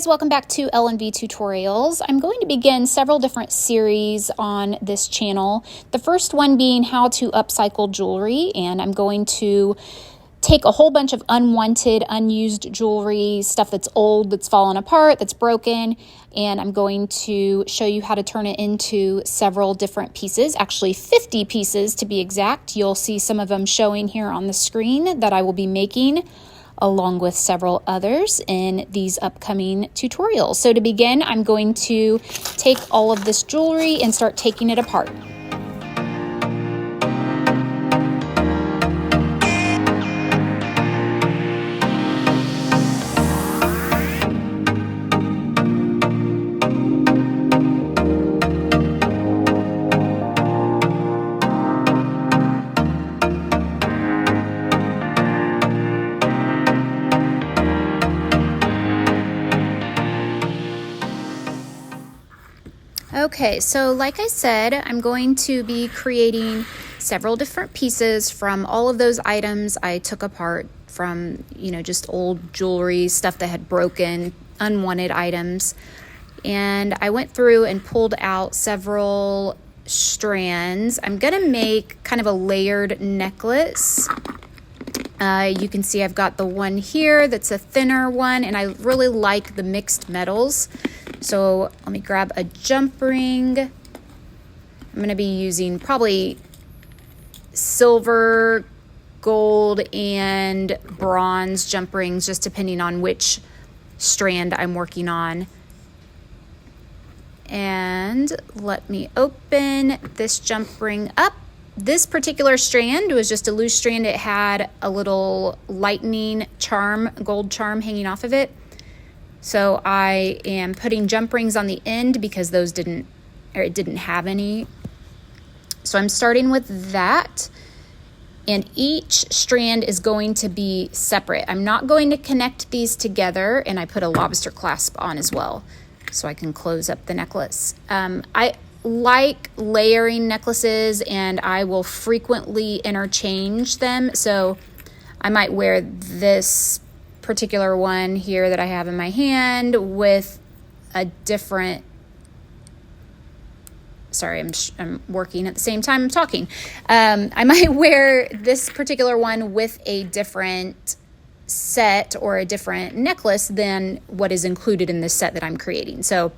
guys, welcome back to L&V Tutorials. I'm going to begin several different series on this channel. The first one being how to upcycle jewelry, and I'm going to take a whole bunch of unwanted, unused jewelry, stuff that's old, that's fallen apart, that's broken, and I'm going to show you how to turn it into several different pieces, actually 50 pieces to be exact. You'll see some of them showing here on the screen that I will be making, along with several others in these upcoming tutorials. So to begin, I'm going to take all of this jewelry and start taking it apart. Okay, so like I said, I'm going to be creating several different pieces from all of those items I took apart from, just old jewelry, stuff that had broken, unwanted items. And I went through and pulled out several strands. I'm gonna make kind of a layered necklace. You can see I've got the one here that's a thinner one, and I really like the mixed metals. So let me grab a jump ring. I'm going to be using probably silver, gold, and bronze jump rings, just depending on which strand I'm working on. And let me open this jump ring up. This particular strand was just a loose strand. It had a little lightning charm, gold charm hanging off of it. So I am putting jump rings on the end because it didn't have any. So I'm starting with that. And each strand is going to be separate. I'm not going to connect these together, and I put a lobster clasp on as well so I can close up the necklace. I like layering necklaces, and I will frequently interchange them. So I might wear this particular one here that I have in my hand with a different, sorry, I'm working at the same time I'm talking. I might wear this particular one with a different set or a different necklace than what is included in this set that I'm creating. So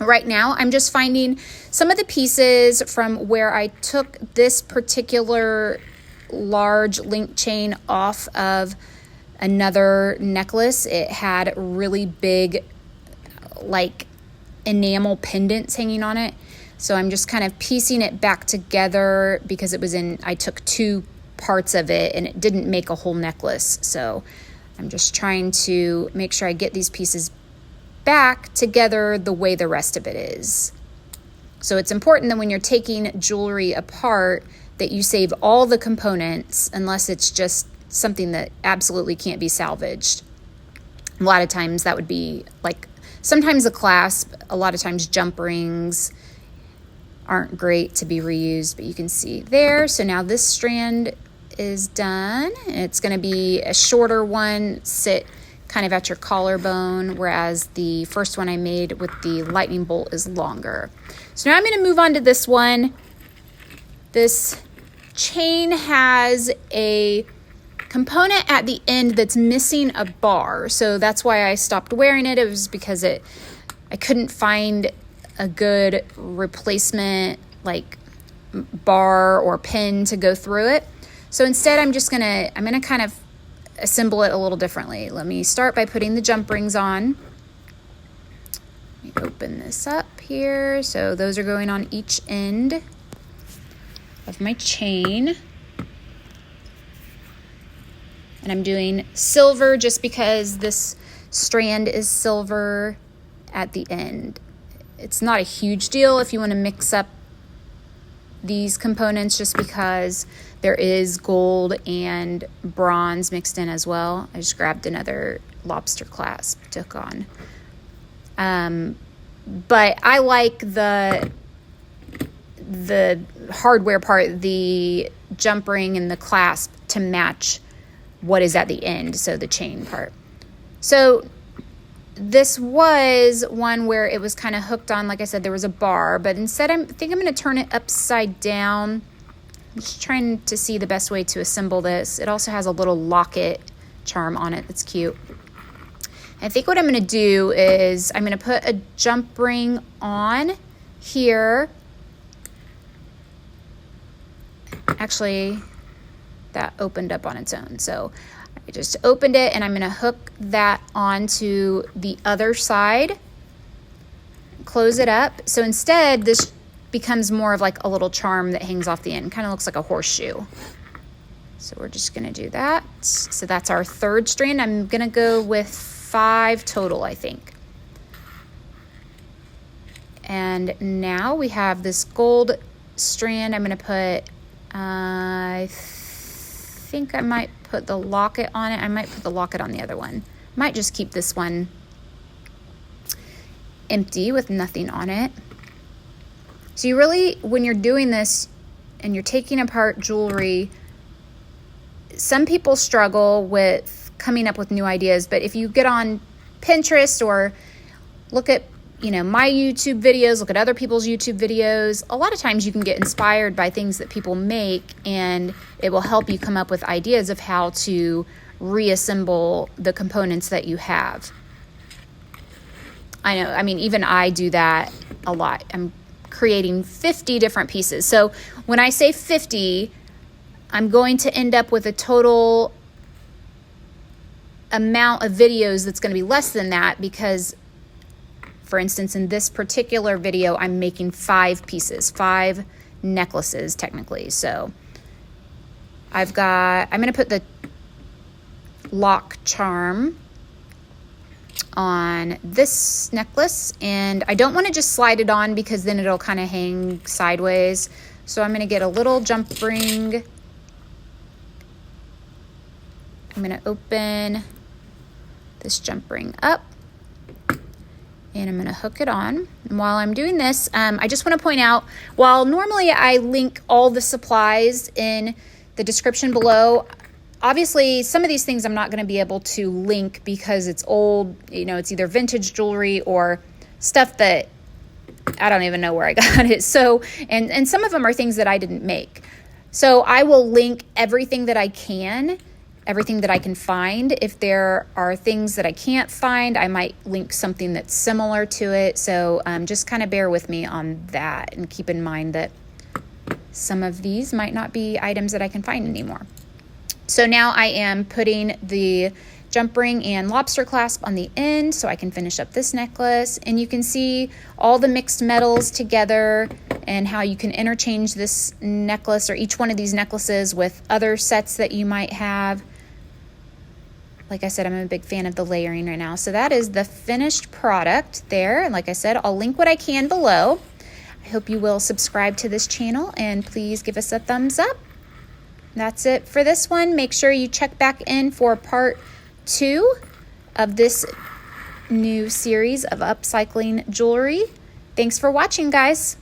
right now, I'm just finding some of the pieces from where I took this particular large link chain off of another necklace. It had really big, like, enamel pendants hanging on it. So I'm just kind of piecing it back together because I took two parts of it and it didn't make a whole necklace. So I'm just trying to make sure I get these pieces back together the way the rest of it is. So it's important that when you're taking jewelry apart that you save all the components, unless it's just something that absolutely can't be salvaged. A lot of times that would be like, sometimes a clasp, a lot of times jump rings aren't great to be reused, but you can see there. So now this strand is done. It's going to be a shorter one, sit kind of at your collarbone, whereas the first one I made with the lightning bolt is longer. So now I'm going to move on to this one. This chain has a component at the end that's missing a bar. So that's why I stopped wearing it. It was because I couldn't find a good replacement like bar or pin to go through it. So instead I'm gonna kind of assemble it a little differently. Let me start by putting the jump rings on. Let me open this up here. So those are going on each end of my chain. And I'm doing silver just because this strand is silver at the end. It's not a huge deal if you want to mix up these components just because there is gold and bronze mixed in as well. I just grabbed another lobster clasp, took on. But I like the hardware part, the jump ring and the clasp, to match what is at the end, so the chain part. So this was one where it was kind of hooked on, like I said, there was a bar, but instead I think I'm going to turn it upside down. I'm just trying to see the best way to assemble this. It also has a little locket charm on it that's cute. I think what I'm going to do is I'm going to put a jump ring on here. Actually, that opened up on its own. So I just opened it, and I'm going to hook that onto the other side. Close it up. So instead, this becomes more of like a little charm that hangs off the end. Kind of looks like a horseshoe. So we're just going to do that. So that's our third strand. I'm going to go with 5 total, I think. And now we have this gold strand. I'm going to put, I think I might put the locket on it. I might put the locket on the other one. Might just keep this one empty with nothing on it. So you really, when you're doing this and you're taking apart jewelry, some people struggle with coming up with new ideas, but if you get on Pinterest or look at, my YouTube videos, look at other people's YouTube videos, a lot of times you can get inspired by things that people make, and it will help you come up with ideas of how to reassemble the components that you have. I know, even I do that a lot. I'm creating 50 different pieces. So when I say 50, I'm going to end up with a total amount of videos that's going to be less than that because, for instance, in this particular video, I'm making 5 pieces, 5 necklaces technically. So I'm going to put the lock charm on this necklace, and I don't want to just slide it on because then it'll kind of hang sideways. So I'm going to get a little jump ring. I'm going to open this jump ring up, and I'm going to hook it on. And while I'm doing this, I just want to point out, while normally I link all the supplies in the description below, obviously some of these things I'm not going to be able to link because it's old, it's either vintage jewelry or stuff that I don't even know where I got it. So, and some of them are things that I didn't make. So I will link everything that I can, everything that I can find. If there are things that I can't find, I might link something that's similar to it. So just kind of bear with me on that and keep in mind that some of these might not be items that I can find anymore. So now I am putting the jump ring and lobster clasp on the end so I can finish up this necklace. And you can see all the mixed metals together and how you can interchange this necklace or each one of these necklaces with other sets that you might have. Like I said, I'm a big fan of the layering right now. So that is the finished product there. And like I said, I'll link what I can below. I hope you will subscribe to this channel and please give us a thumbs up. That's it for this one. Make sure you check back in for part 2 of this new series of upcycling jewelry. Thanks for watching, guys.